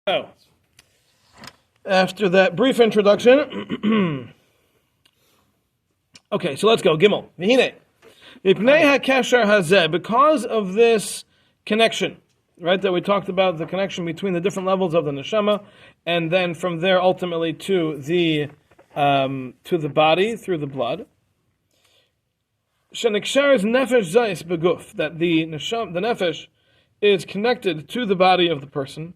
Oh, after that brief introduction, okay, so let's go. Gimel. Because of this connection, right, that we talked about, the connection between the different levels of the neshama, and then from there ultimately to the body through the blood. Shenikshar is nefesh zayis beguf, that the nefesh is connected to the body of the person.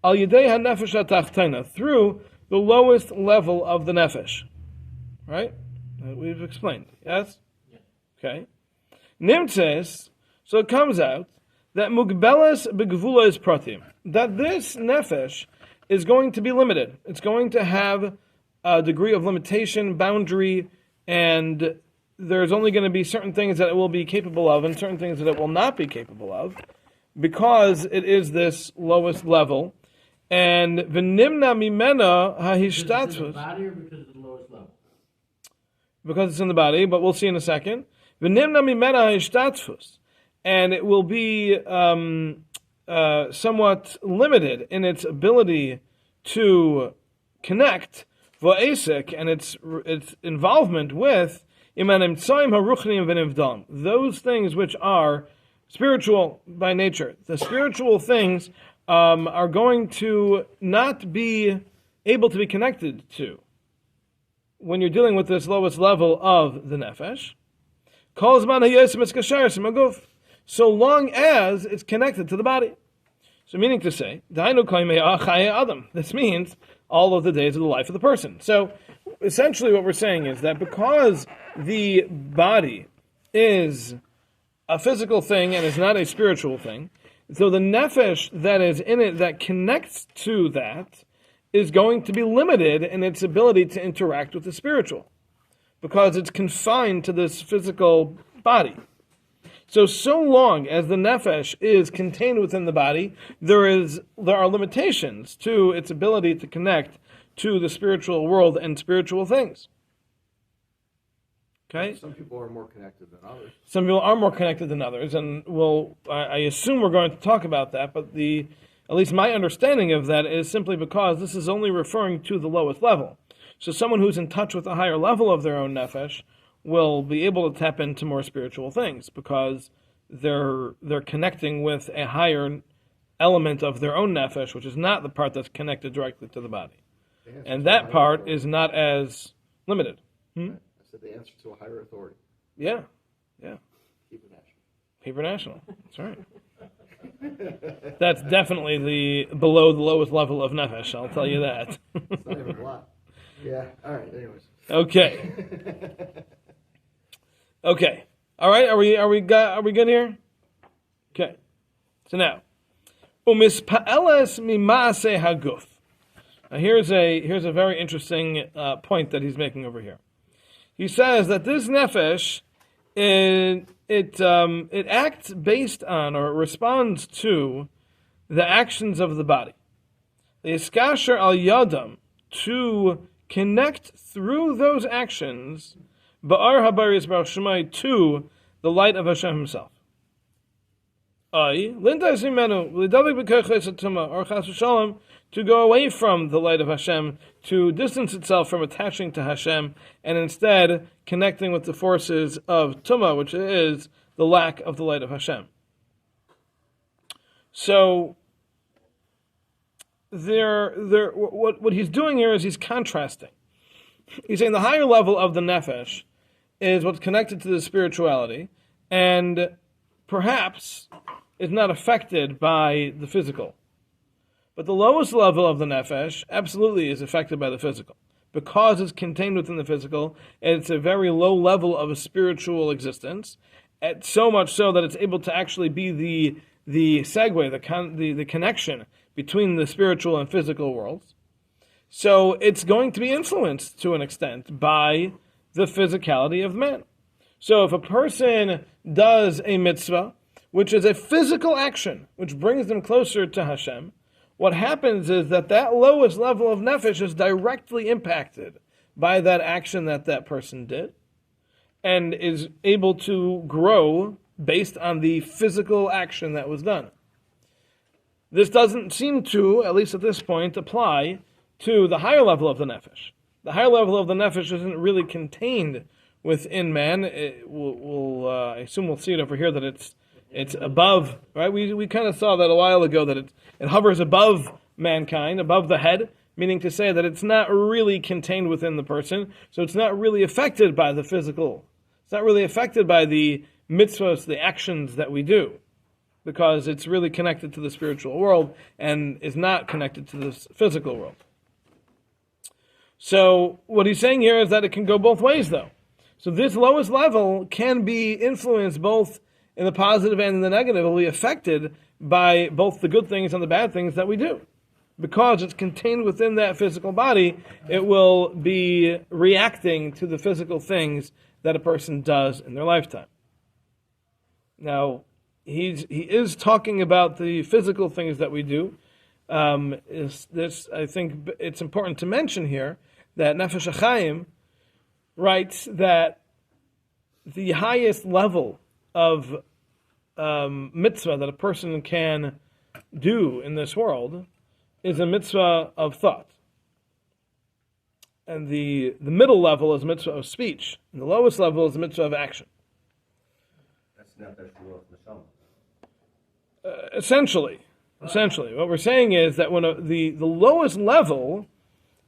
Al yedei ha-nefesh ha-tachtena, through the lowest level of the nefesh. Right? We've explained. Yes? Yeah. Okay. Nimtzes, so it comes out that mugbelas begvulas pratim, that this nefesh is going to be limited. It's going to have a degree of limitation, boundary, and there's only going to be certain things that it will be capable of and certain things that it will not be capable of, because it is this lowest level. And v'nimna mimena hahishtatvus. Because it's in the body or because it's the lowest level? Because it's in the body, but we'll see in a second. V'nimna mimena hahishtatvus. And it will be somewhat limited in its ability to connect v'esek and its involvement with imanim tzaim haruchnim v'nivdam, those things which are spiritual by nature. The spiritual things are going to not be able to be connected to when you're dealing with this lowest level of the nefesh. So long as it's connected to the body. So meaning to say, this means all of the days of the life of the person. So essentially what we're saying is that because the body is a physical thing and is not a spiritual thing, so the nefesh that is in it that connects to that is going to be limited in its ability to interact with the spiritual, because it's confined to this physical body. So long as the nefesh is contained within the body, there are limitations to its ability to connect to the spiritual world and spiritual things. Okay? Some people are more connected than others. Some people are more connected than others, and I assume we're going to talk about that, but at least my understanding of that is simply because this is only referring to the lowest level. So someone who's in touch with a higher level of their own nefesh will be able to tap into more spiritual things because they're connecting with a higher element of their own nefesh, which is not the part that's connected directly to the body. And that part is not as limited. I said the answer to a higher authority. Yeah. Paper national. That's right. That's definitely below the lowest level of nefesh, I'll tell you that. It's not even a lot. Yeah, all right, anyways. Okay. All right, are we good here? Okay. So now, umispa'eles mimase haguf. Now here's a very interesting point that he's making over here. He says that this nefesh it acts based on or responds to the actions of the body. The iskasher al yadam, to connect through those actions ba'ar habaris baruch shemai, to the light of Hashem Himself. To go away from the light of Hashem, to distance itself from attaching to Hashem, and instead connecting with the forces of Tumah, which is the lack of the light of Hashem. So, what he's doing here is he's contrasting. He's saying the higher level of the nefesh is what's connected to the spirituality, and perhaps is not affected by the physical. But the lowest level of the nefesh absolutely is affected by the physical, because it's contained within the physical, and it's a very low level of a spiritual existence, and so much so that it's able to actually be the segue, the connection between the spiritual and physical worlds. So it's going to be influenced to an extent by the physicality of man. So if a person does a mitzvah, which is a physical action, which brings them closer to Hashem, what happens is that lowest level of nefesh is directly impacted by that action that person did, and is able to grow based on the physical action that was done. this doesn't seem to, at least at this point, apply to the higher level of the nefesh. The higher level of the nefesh isn't really contained within man. I assume we'll see it over here that it's above, right? We kind of saw that a while ago, that it hovers above mankind, above the head, meaning to say that it's not really contained within the person, so it's not really affected by the physical. It's not really affected by the mitzvahs, the actions that we do, because it's really connected to the spiritual world and is not connected to the physical world. So what he's saying here is that it can go both ways, though. So this lowest level can be influenced both in the positive and in the negative. It will be affected by both the good things and the bad things that we do. Because it's contained within that physical body, it will be reacting to the physical things that a person does in their lifetime. Now, he is talking about the physical things that we do. I think it's important to mention here that Nefesh HaChaim writes that the highest level of mitzvah that a person can do in this world is a mitzvah of thought. And the middle level is a mitzvah of speech, and the lowest level is a mitzvah of action. That's not that true of the Essentially, what we're saying is that when the lowest level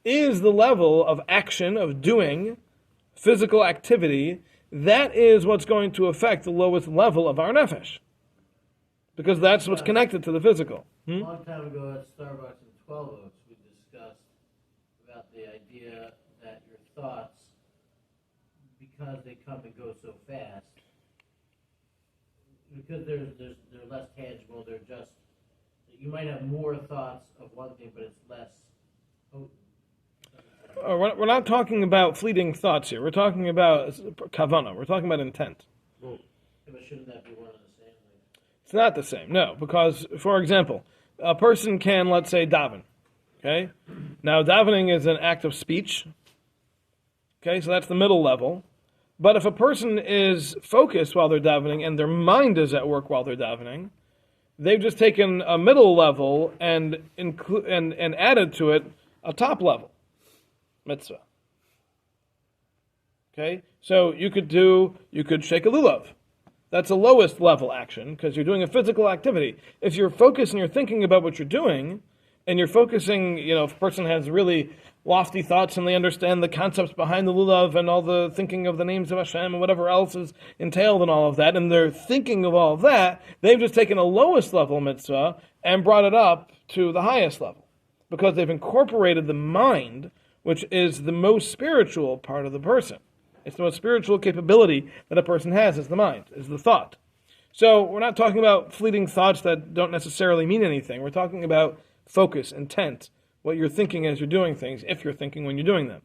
is the level of action, of doing physical activity, that is what's going to affect the lowest level of our nefesh, because that's what's connected to the physical. A long time ago at Starbucks in 12 Oaks, we discussed about the idea that your thoughts, because they come and go so fast, because they're less tangible, they're just, you might have more thoughts of one thing, but it's less potent. We're not talking about fleeting thoughts here. We're talking about kavana. We're talking about intent. But shouldn't that be one and the same? It's not the same, no, because, for example, a person can, let's say, daven. Okay? Now, davening is an act of speech. Okay, so that's the middle level. But if a person is focused while they're davening and their mind is at work while they're davening, they've just taken a middle level and added to it a top level mitzvah. Okay, so you could shake a lulav. That's a lowest level action because you're doing a physical activity. If you're focused and you're thinking about what you're doing, and you're focusing, if a person has really lofty thoughts and they understand the concepts behind the lulav and all the thinking of the names of Hashem and whatever else is entailed in all of that, and they're thinking of all of that, they've just taken a lowest level mitzvah and brought it up to the highest level because they've incorporated the mind, which is the most spiritual part of the person. It's the most spiritual capability that a person has is the mind, is the thought. So we're not talking about fleeting thoughts that don't necessarily mean anything. We're talking about focus, intent, what you're thinking as you're doing things, if you're thinking when you're doing them.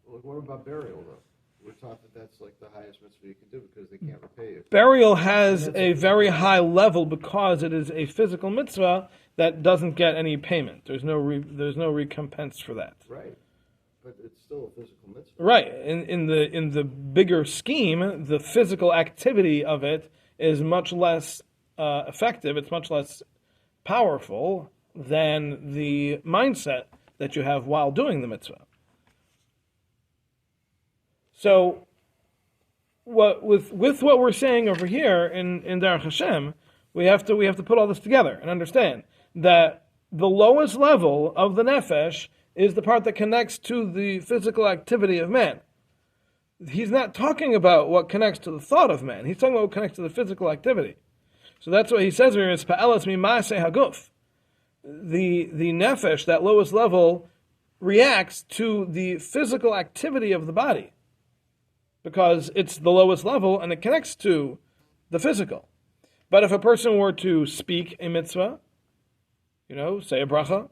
Well, what about burial, though? We're taught that that's like the highest mitzvah you can do because they can't repay you. Burial has a very high level because it is a physical mitzvah that doesn't get any payment. There's no recompense for that. Right. But it's still a physical mitzvah. Right. In the bigger scheme, the physical activity of it is much less effective. It's much less powerful than the mindset that you have while doing the mitzvah. So, with what we're saying over here in Derech Hashem, we have to put all this together and understand that the lowest level of the nefesh is the part that connects to the physical activity of man. He's not talking about what connects to the thought of man. He's talking about what connects to the physical activity. So that's what he says here is pa'elas mima'aseh haguf. The nefesh, that lowest level, reacts to the physical activity of the body because it's the lowest level and it connects to the physical. But if a person were to speak a mitzvah, say a bracha,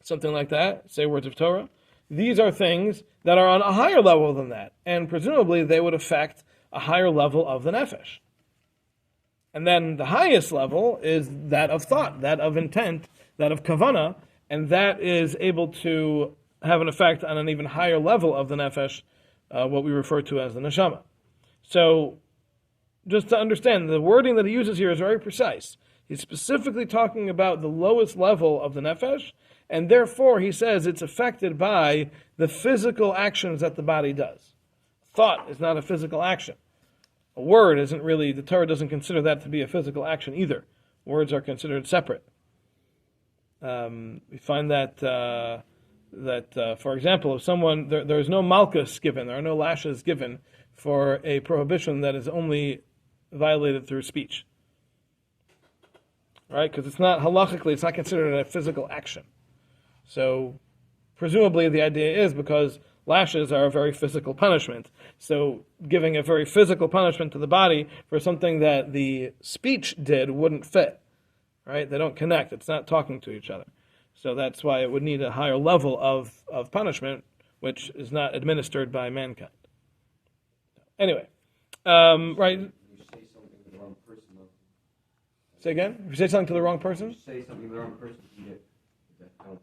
something like that, say words of Torah, these are things that are on a higher level than that, and presumably they would affect a higher level of the nefesh. And then the highest level is that of thought, that of intent, that of kavana, and that is able to have an effect on an even higher level of the nefesh, what we refer to as the neshama. So, just to understand, the wording that he uses here is very precise. He's specifically talking about the lowest level of the nefesh, and therefore he says it's affected by the physical actions that the body does. Thought is not a physical action. A word isn't really, the Torah doesn't consider that to be a physical action either. Words are considered separate. We find that, for example, if someone, there's no malchus given, there are no lashes given for a prohibition that is only violated through speech. Right? Because it's not, halachically, it's not considered a physical action. So, presumably the idea is because lashes are a very physical punishment. So, giving a very physical punishment to the body for something that the speech did wouldn't fit. Right? They don't connect. It's not talking to each other. So that's why it would need a higher level of punishment, which is not administered by mankind. Anyway, right. You say something to the wrong person, though. Say again? If you say something to the wrong person? If you say something to the wrong person, you get the death penalty,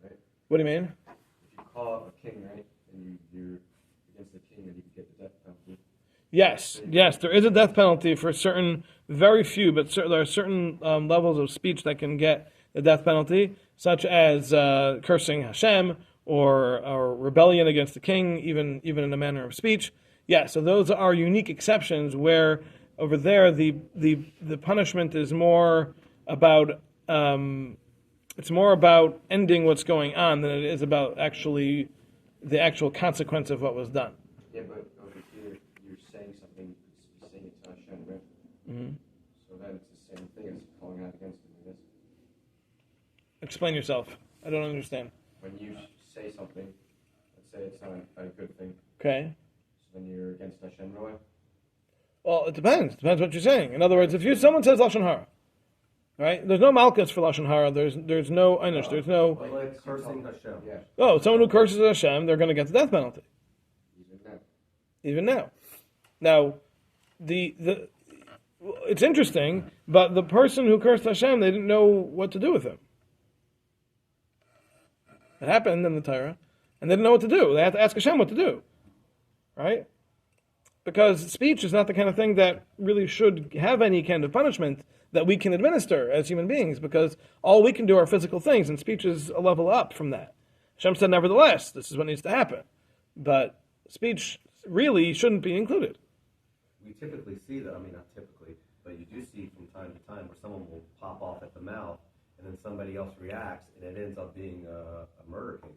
right? What do you mean? If you call a king, right, and you're against the king, then you can get the death penalty. Yes, there is a death penalty for certain, very few, but there are certain levels of speech that can get the death penalty, such as cursing Hashem or rebellion against the king, even in a manner of speech. Yeah, so those are unique exceptions where over there the punishment is more about it's more about ending what's going on than it is about actually the actual consequence of what was done. Yeah, but over here, you're saying something, you're saying it to Hashem, right? Mm-hmm. So then it's the same thing as calling out against him, I guess. Explain yourself. I don't understand. When you say something, let's say it's not a good thing, Okay. so then you're against Hashem, no way? Well, it depends. Depends what you're saying. In other words, if someone says lashon hara, right? There's no malchus for lashon hara. There's no einish. There's no. Well, like cursing Hashem. Yeah. Oh, someone who curses Hashem, they're going to get the death penalty. Even now. Now, it's interesting, but the person who cursed Hashem, they didn't know what to do with him. It happened in the Torah, and they didn't know what to do. They had to ask Hashem what to do, right? Because speech is not the kind of thing that really should have any kind of punishment that we can administer as human beings, because all we can do are physical things, and speech is a level up from that. Hashem said, nevertheless, this is what needs to happen. But speech really shouldn't be included. We typically see that, I mean, not typically, but you do see from time to time where someone will pop off at the mouth, and then somebody else reacts, and it ends up being a murder case.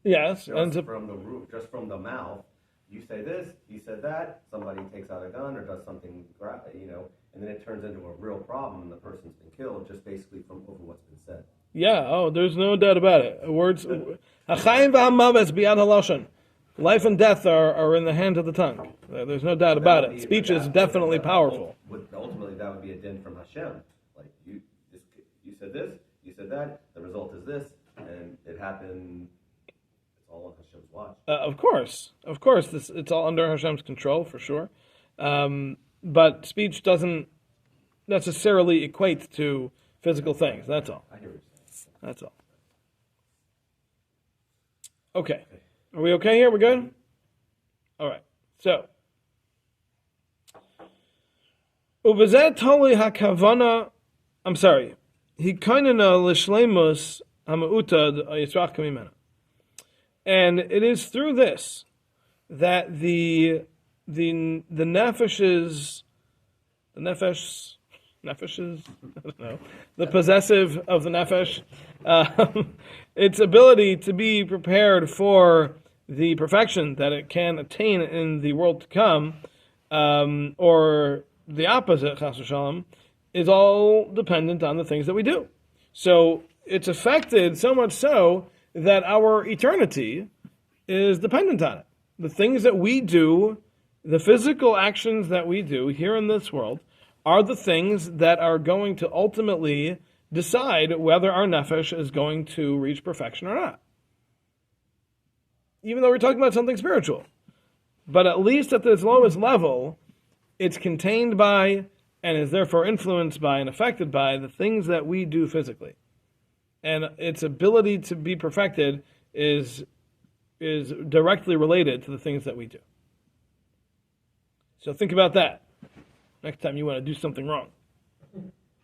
Yes. Just from the roof, just from the mouth. You say this, he said that, somebody takes out a gun or does something, and then it turns into a real problem and the person's been killed just basically from over what's been said. Yeah, there's no doubt about it. Words, Hachayim v'hamaves biyad halashon. Life and death are in the hands of the tongue. There's no doubt about it. Speech is definitely powerful. Ultimately, that would be a din from Hashem. Like, you said this, you said that, the result is this, and it happened. All on Hashem's watch. Of course, it's all under Hashem's control for sure. But speech doesn't necessarily equate to physical things. That's all. I hear what you're saying. That's all. Okay, are we okay here? We're good. All right. So, ubezet toli hakavana. I'm sorry. Hikainena lishleimus hamautad yisrach kamimena. And it is through this that the nefesh, I don't know, the possessive of the nefesh, its ability to be prepared for the perfection that it can attain in the world to come, or the opposite, chas v'shalom, is all dependent on the things that we do. So it's affected so much so that our eternity is dependent on it. The things that we do, the physical actions that we do here in this world, are the things that are going to ultimately decide whether our nefesh is going to reach perfection or not. Even though we're talking about something spiritual. But at least at this lowest level, it's contained by and is therefore influenced by and affected by the things that we do physically. And its ability to be perfected is directly related to the things that we do. So think about that next time you want to do something wrong.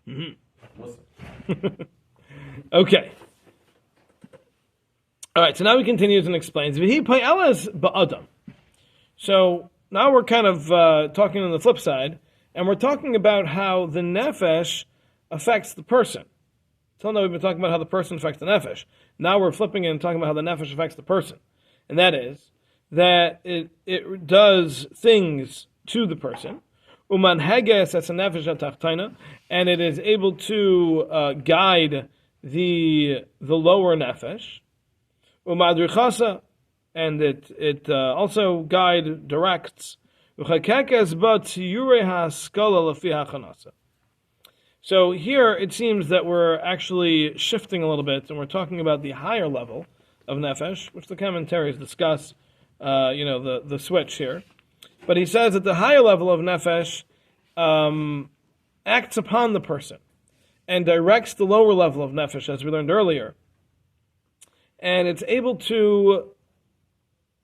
Mm-hmm. Muslim. Okay. All right, so now he continues and explains. V'hi payalas ba'adam. So now we're kind of talking on the flip side, and we're talking about how the nefesh affects the person. Till now we've been talking about how the person affects the nefesh. Now we're flipping it and talking about how the nefesh affects the person. And that is that it does things to the person. Uman heges as a nefesh atachtaina, and it is able to guide the lower nefesh. Umadrichasa, and it also directs. So here it seems that we're actually shifting a little bit, and we're talking about the higher level of nefesh, which the commentaries discuss. The switch here, but he says that the higher level of nefesh acts upon the person and directs the lower level of nefesh, as we learned earlier, and it's able to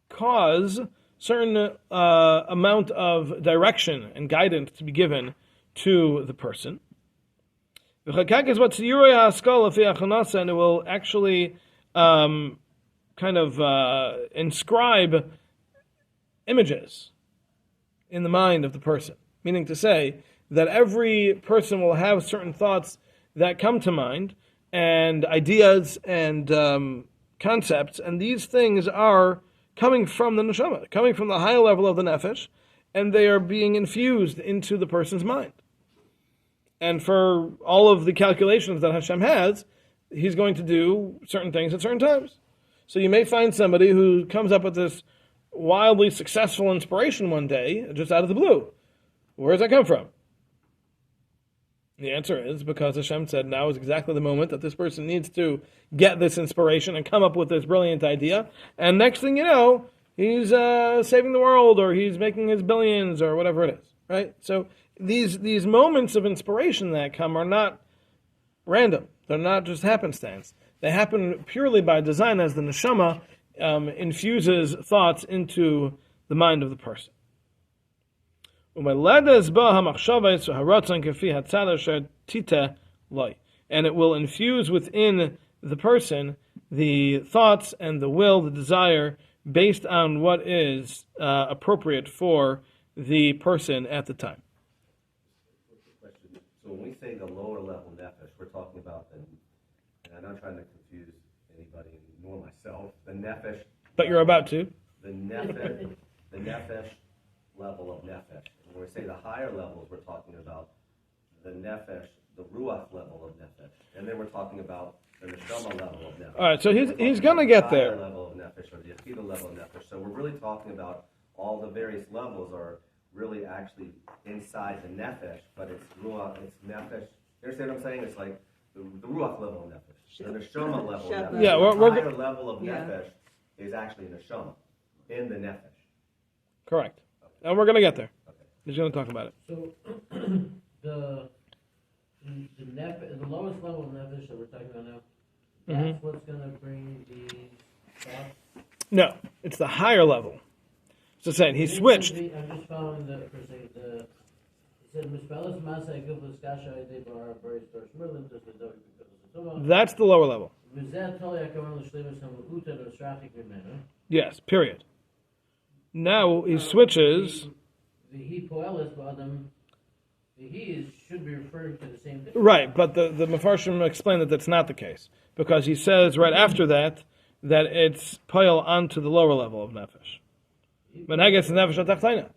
cause certain amount of direction and guidance to be given to the person. And it will actually inscribe images in the mind of the person. Meaning to say that every person will have certain thoughts that come to mind, and ideas and concepts, and these things are coming from the neshama, coming from the higher level of the nefesh, and they are being infused into the person's mind. And for all of the calculations that Hashem has, He's going to do certain things at certain times. So you may find somebody who comes up with this wildly successful inspiration one day, just out of the blue. Where does that come from? The answer is because Hashem said now is exactly the moment that this person needs to get this inspiration and come up with this brilliant idea. And next thing you know, he's saving the world, or he's making his billions, or whatever it is. Right? So these moments of inspiration that come are not random. They're not just happenstance. They happen purely by design, as the neshama infuses thoughts into the mind of the person. And it will infuse within the person the thoughts and the will, the desire, based on what is appropriate for the person at the time. So when we say the lower level nefesh, we're talking about, and I'm not trying to confuse anybody, nor myself, the nefesh. But you're about to. The nefesh level of nefesh. And when we say the higher levels, we're talking about the nefesh, the ruach level of nefesh. And then we're talking about the neshama level of nefesh. All right, so he's going to get there. The higher level of nefesh, or the yechida level of nefesh. So we're really talking about all the various levels are really actually inside the nefesh, but it's ruach, it's nefesh. You understand what I'm saying? It's like the ruach level of nefesh, the neshama level of nefesh. Yeah, the higher level of nefesh is actually neshama, in the nefesh. Correct. And we're going to get there. Okay. He's going to talk about it. So the lowest level of nefesh that we're talking about now, that's what's going to bring the thoughts? No, it's the higher level. So saying he switched. I'm just following the per se. It said Mispelas Masa Gilbus Kasha Ide Bar Bari Star Shmurlin just the Dovi because of That's the lower level. Yes, period. Now he switches. The he poelis b'adam. The he should be referring to the same thing. Right, but the Mefarshim explain that that's not the case, because he says right after that it's poel onto the lower level of nefesh. But I guess the nefesh atachtaina.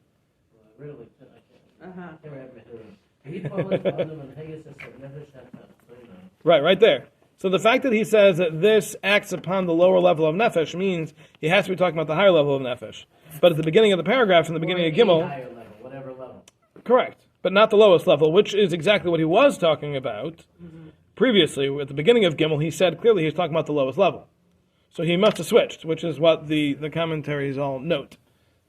Right there. So the fact that he says that this acts upon the lower level of nefesh means he has to be talking about the higher level of nefesh. But at the beginning of the paragraph, in the beginning of Gimel, higher level, whatever level. Correct, but not the lowest level, which is exactly what he was talking about previously. At the beginning of Gimel, he said clearly he was talking about the lowest level. So he must have switched, which is what the commentaries all note.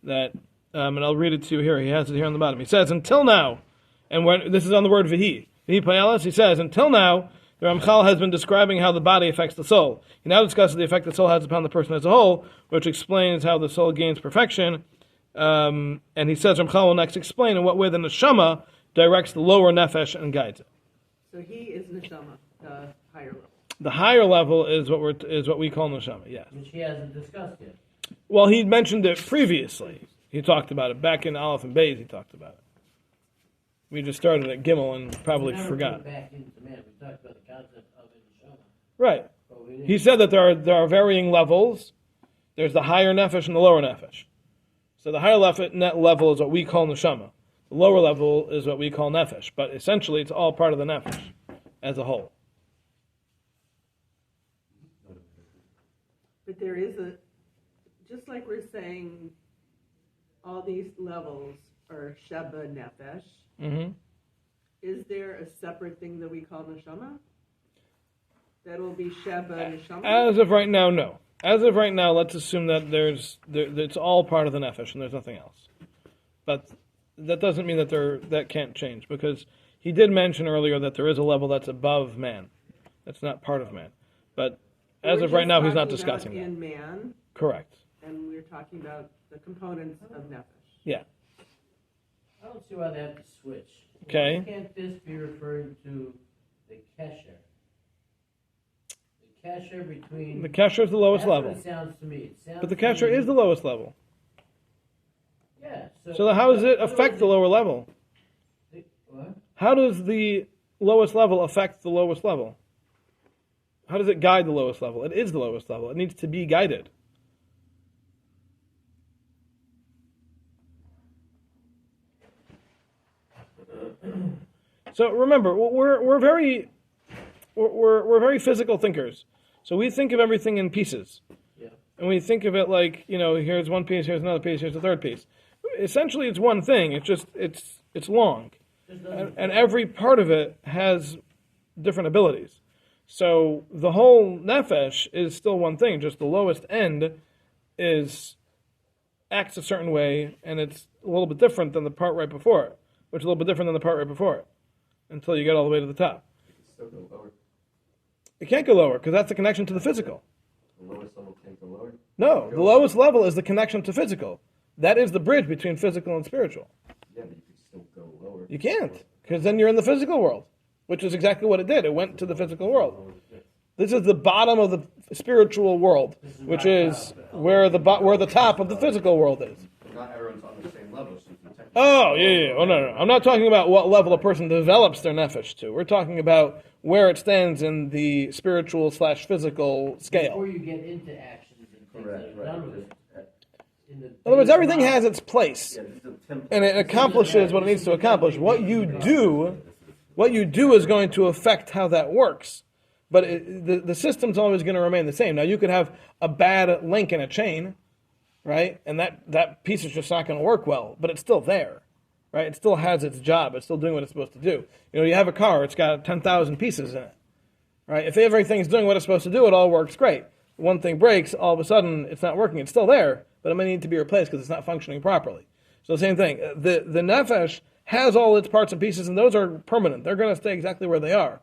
That, and I'll read it to you here. He has it here on the bottom. He says, until now, and this is on the word Vihi Payalas, he says, until now, the Ramchal has been describing how the body affects the soul. He now discusses the effect the soul has upon the person as a whole, which explains how the soul gains perfection. And he says Ramchal will next explain in what way the neshama directs the lower nefesh and guides it. So he is neshama, the higher level. The higher level is what we call neshama. Yes. Which he hasn't discussed yet. Well, he mentioned it previously. He talked about it back in Aleph and Beis. He talked about it. We just started at Gimel and probably We never forgot. went back into man. We talked about the concept of a neshama. Right. But we didn't. He said that there are varying levels. There's the higher nefesh and the lower nefesh. So the higher level is what we call neshama. The lower level is what we call nefesh. But essentially, it's all part of the nefesh as a whole. But there is just like we're saying, all these levels are Sheba Nefesh. Mm-hmm. Is there a separate thing that we call neshama? That will be Sheba Neshama? As of right now, no. As of right now, let's assume that it's all part of the nefesh and there's nothing else. But that doesn't mean that that can't change, because he did mention earlier that there is a level that's above man. That's not part of man. But as We're of right just now, he's not talking discussing about that. in man, Correct. and we're talking about the components of Nefesh. Yeah. I don't see why they have to switch. Okay. Why can't this be referring to the kesher? The kesher between... The kesher is the lowest That's level. what it sounds to me. It sounds But the to me- kesher is the lowest level. Yeah. So how does it affect the lower level? What? How does the lowest level affect the lowest level? How does it guide the lowest level? It is the lowest level. It needs to be guided. So remember, we're very physical thinkers. So we think of everything in pieces. Yeah. And we think of it like, here's one piece, here's another piece, here's a third piece. Essentially, it's one thing. It's just it's long, and every part of it has different abilities. So the whole nefesh is still one thing. Just the lowest end acts a certain way, and it's a little bit different than the part right before it, which is a little bit different than the part right before it, until you get all the way to the top. You can still go lower. It can't go lower because that's the connection to the physical. The lowest level can't go lower. No, the lowest level is the connection to physical. That is the bridge between physical and spiritual. Yeah, but you can still go lower. You can't, because then you're in the physical world, which is exactly what it did. It went to the physical world. This is the bottom of the spiritual world, which is where the top of the physical world is. Not everyone's on the same level, so you can technically... Oh, yeah. Oh, no. I'm not talking about what level a person develops their nefesh to. We're talking about where it stands in the spiritual/physical scale. Before you get into actions and things that are done with it. In other words, everything has its place, Yeah, this is a template. and it accomplishes what it needs to accomplish. What you do is going to affect how that works. But the system's always going to remain the same. Now, you could have a bad link in a chain, right? And that piece is just not going to work well, but it's still there, right? It still has its job. It's still doing what it's supposed to do. You have a car. It's got 10,000 pieces in it, right? If everything's doing what it's supposed to do, it all works great. One thing breaks, all of a sudden, it's not working. It's still there, but it may need to be replaced because it's not functioning properly. So the same thing. The nefesh has all its parts and pieces, and those are permanent. They're going to stay exactly where they are.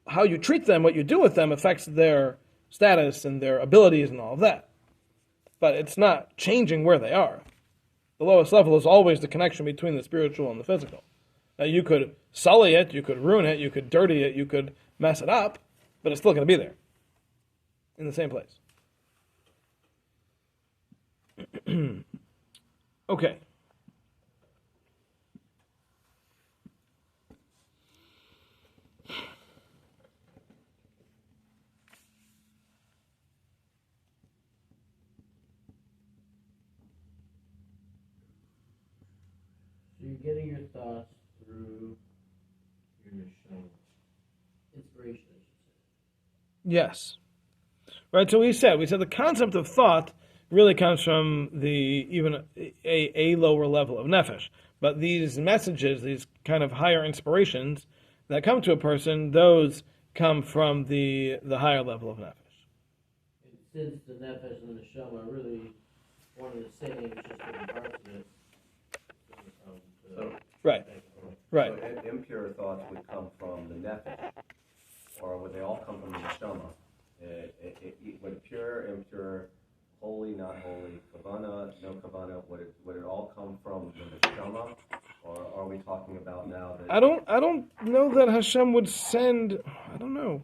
How you treat them, what you do with them, affects their status and their abilities and all of that. But it's not changing where they are. The lowest level is always the connection between the spiritual and the physical. Now, you could sully it, you could ruin it, you could dirty it, you could mess it up, but it's still going to be there in the same place. Okay. So you're getting your thoughts through your neshama. Inspiration, I should say. Yes. Right, so we said the concept of thought really comes from even a lower level of nefesh. But these messages, these kind of higher inspirations that come to a person, those come from the higher level of nefesh. And since the nefesh and the neshama are really one and the same, just different parts of it. So, Right. Right. So impure thoughts would come from the nefesh, or would they all come from the neshama? Would pure, impure, holy, not holy, kavana, no kavana, would it all come from the neshama, Or are we talking about now that I don't know that Hashem would send. I don't know.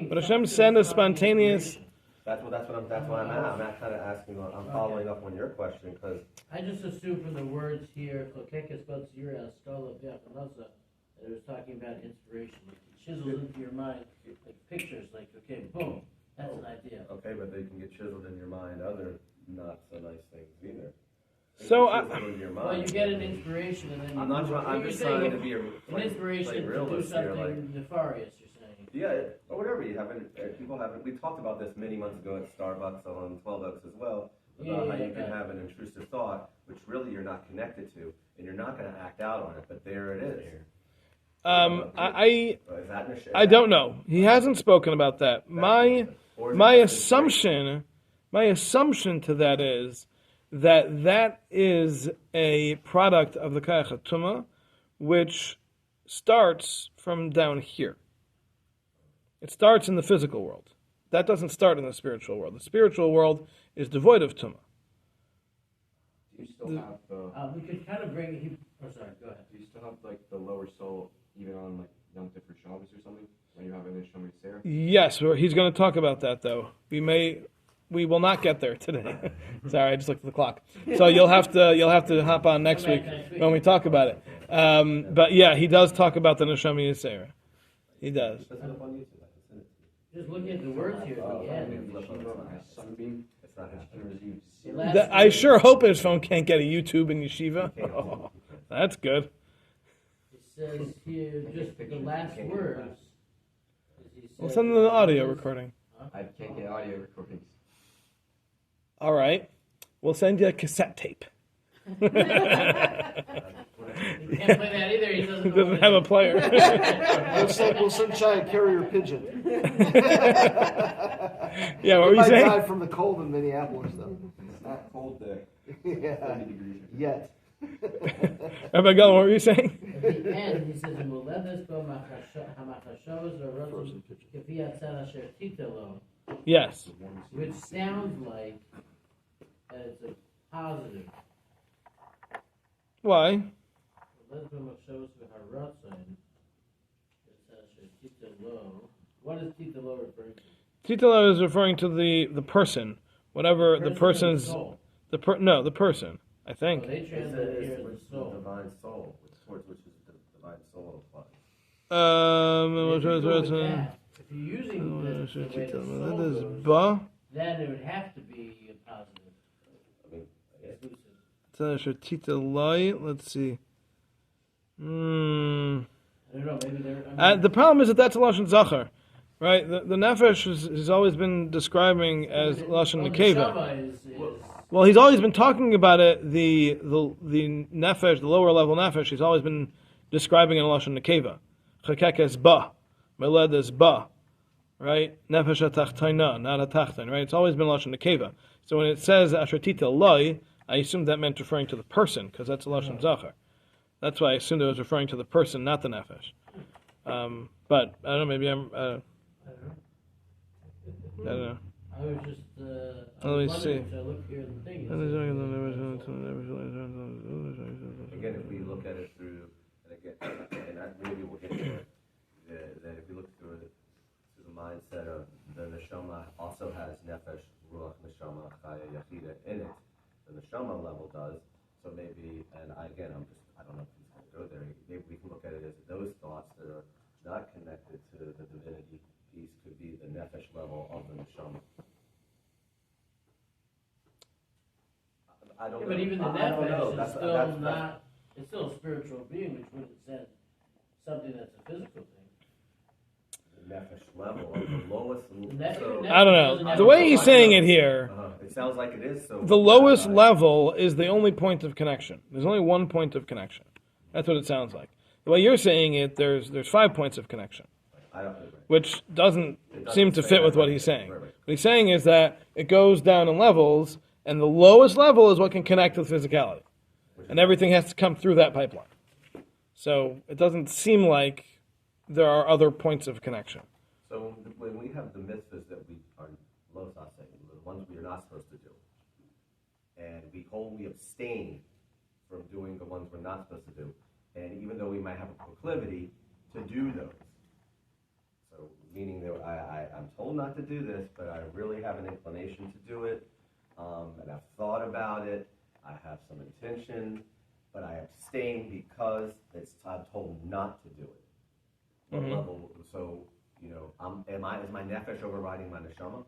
But Hashem send a spontaneous. that's why I'm kind of asking. I'm following up on your question because I just assume from the words here, that it was talking about inspiration. Like it chisels into your mind, like pictures, like, okay, boom, that's an idea. okay, but they can get chiseled in your mind other not so nice things either. So Well, you get an inspiration, and then I'm not trying. I'm just trying to be an inspiration to do realist something here, nefarious. You're saying. Yeah, or whatever you haven't. People haven't. We talked about this many months ago at Starbucks on 12 Oaks as well about how you can have an intrusive thought, which really you're not connected to, and you're not going to act out on it. But there it is. I don't know. He hasn't spoken about that. My assumption to that is that is a product of the Kayach HaTumah, which starts from down here. It starts in the physical world. That doesn't start in the spiritual world. The spiritual world is devoid of Tumah. Do you still have the? We could kind of bring him. Oh, sorry. Go ahead. Do you still have like the lower soul even on like Yom Tov or Shabbos or something when you have an Neshama Yisera? Yes, he's going to talk about that though. We will not get there today. Sorry, I just looked at the clock. So you'll have to hop on next week when we talk about it. But yeah, he does talk about the Neshama Yisera. He does. Just looking at the words here at the end. Sunbeam. It's not happening. I sure hope his phone can't get a YouTube in yeshiva. Oh, that's good. It says here just the last words. We'll send them the audio recording. I can't get audio recordings. All right. We'll send you a cassette tape. He can't play that either. He Doesn't have a player. We'll send Chai a carrier pigeon. Yeah, what were you might saying? die from the cold in Minneapolis, though. It's not cold there. Yeah. 30 degrees. Yet. Rabbi Gal, what were you saying? At the end, he says, Yes. which sounds like that it's a positive. Why? What is Titalo referring to? Titalo is referring to the person, whatever the person's soul. the person. I think. Oh, they translate it here as the soul. The divine soul, towards which is the divine soul applies. If you're using the way the soul that is goes, ba. then it would have to be a positive. Titalai. Let's see. I don't know. Maybe they're. The problem is that's a lashon zachar, right? The nefesh has always been describing as lashon nekeva. Well, he's always been talking about it. The nefesh, the lower level nefesh, he's always been describing in lashon nekeva. Chakek es ba, meled es ba, right? Nefesh atachtaina, not atachtain, right? It's always been lashon nekeva. So when it says asher titalai, I assumed that meant referring to the person because that's a lashon zachar. That's why I assumed it was referring to the person, not the nefesh. But I don't know. Maybe I'm. I don't know. I was just. Let me see. I look here at the thing. Again, if we look at it through, and maybe we'll get to it, that if we look through it through the mindset of the neshama also has nefesh, ruach, neshama, chaya, yachida in it. The neshama level does. So maybe, and I don't know if he's going to go there. Maybe we can look at it as those thoughts that are not connected to the divinity piece could be the nefesh level of the neshama. I don't know. But even the I don't know. nefesh is still not. It's still a spiritual being, which would have said something that's a physical thing. The nefesh level, of the lowest. I don't know. The way he's saying it here, it sounds like it is. So the lowest level is the only point of connection. There's only one point of connection. That's what it sounds like. The way you're saying it, there's 5 points of connection, which doesn't seem to fit with what he's saying. What he's saying is that it goes down in levels, and the lowest level is what can connect with physicality, and everything has to come through that pipeline. So it doesn't seem like there are other points of connection. So when we have the mitzvahs that we are the ones we are not supposed to do, and we wholly abstain from doing the ones we're not supposed to do. And even though we might have a proclivity to do those, so meaning that I'm told not to do this, but I really have an inclination to do it, and I've thought about it, I have some intention, but I abstain because I'm told not to do it. What level? So, is my nefesh overriding my neshama?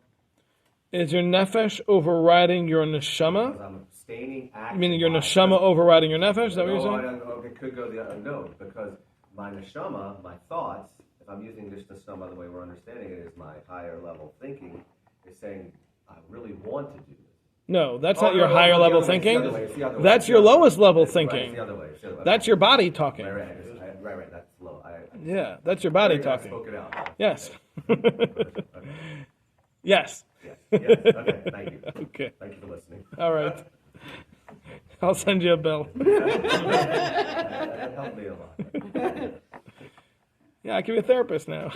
Is your nefesh overriding your neshama? Because I'm abstaining. Meaning your neshama overriding your nefesh? Is that what you're saying? It could go the other. No, because my neshama, my thoughts, if I'm using this neshama the way we're understanding it, is my higher level thinking, is saying, I really want to do this. No, that's not your higher level thinking. That's your lowest level thinking. That's your body talking. Right. That's low. Yeah, that's your body talking. I spoke it out. Yes. Okay. Yes. Yes. Okay. Thank you. Okay. Thank you for listening. All right. I'll send you a bill. That helped me a lot. Yeah, I can be a therapist now.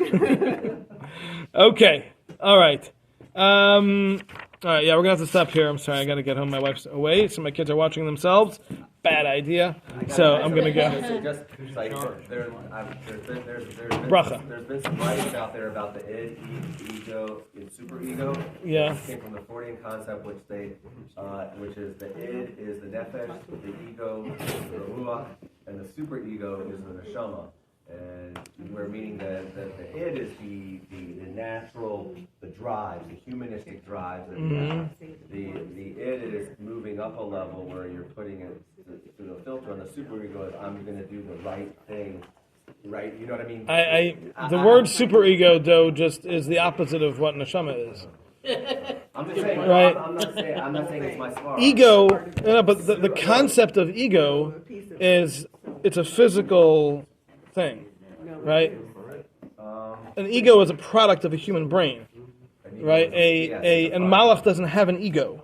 Okay. All right. All right. Yeah, we're gonna have to stop here. I'm sorry. I gotta get home. My wife's away, so my kids are watching themselves. Bad idea. So I'm gonna go. Just like there's Bracha. been some writings out there about the id, ego, and super ego. Yeah. This came from the Freudian concept, which is the id is the nefesh, the ego is the ruach, and the super ego is the neshama. And we're meaning that the id is the natural, the drives, the humanistic drives. And the id is moving up a level where you're putting it through the filter, and the super ego is I'm going to do the right thing, right? You know what I mean? The word superego, though, just is the opposite of what neshama is. I'm just saying. Right. I'm not saying it's my smart. Ego, but the concept of ego is it's a physical thing, right? An ego is a product of a human brain, right? And Malach doesn't have an ego,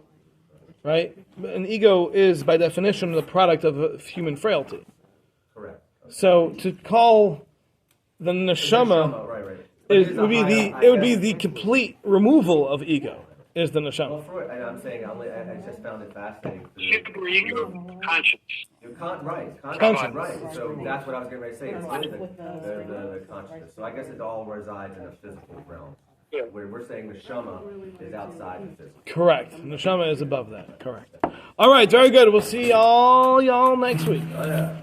right? An ego is, by definition, the product of human frailty. Correct. So to call the neshama it would be the complete removal of ego. Is the neshama? Well, Freud, and I'm saying I just found it fascinating. Super ego, conscience. Right. Conscience. Right. So that's what I was getting ready to say. It's the consciousness. So I guess it all resides in a physical realm. Yeah. Where we're saying the neshama is outside the physical. Correct. Neshama is above that. Correct. All right. Very good. We'll see y'all next week. Oh, yeah.